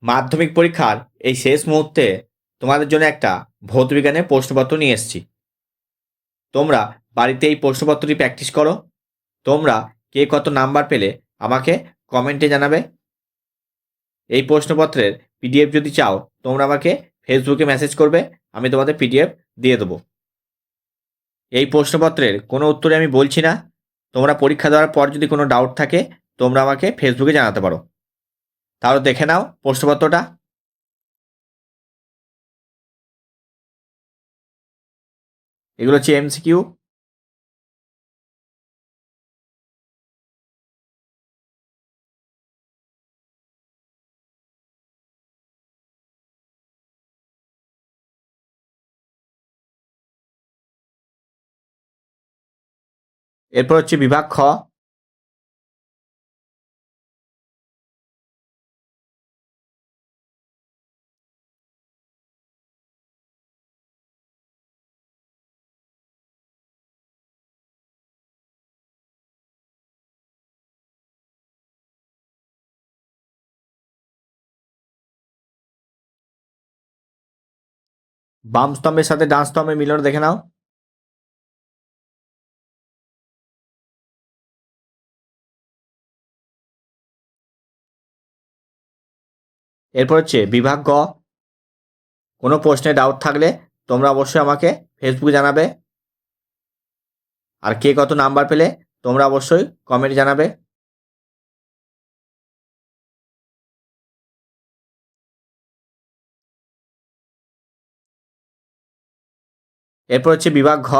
মাধ্যমিক পরীক্ষার এই শেষ মুহূর্তে তোমাদের জন্য একটা ভৌতবিজ্ঞানের প্রশ্নপত্র নিয়ে এসেছি। তোমরা বাড়িতে এই প্রশ্নপত্রটি প্র্যাকটিস করো। তোমরা কে কত নাম্বার পেলে আমাকে কমেন্টে জানাবে। এই প্রশ্নপত্রের পিডিএফ যদি চাও তোমরা আমাকে ফেসবুকে মেসেজ করবে, আমি তোমাদের পিডিএফ দিয়ে দেবো। এই প্রশ্নপত্রের কোনো উত্তরে আমি বলছি না। তোমরা পরীক্ষা দেওয়ার পর যদি কোনো ডাউট থাকে তোমরা আমাকে ফেসবুকে জানাতে পারো। তাহলে দেখে নাও প্রশ্নপত্রটা। এগুলো হচ্ছে এমসিকিউ। এরপর হচ্ছে বিভাগ খ। বাম স্তম্ভের সাথে ডান স্তম্ভের মিলন দেখে নাও। এরপর হচ্ছে বিভাগ গ। কোনো প্রশ্নে ডাউট থাকলে তোমরা অবশ্যই আমাকে ফেসবুকে জানাবে। আর কে কত নাম্বার পেলে তোমরা অবশ্যই কমেন্টে জানাবে। এরপর হচ্ছে বিভাগ ঘ।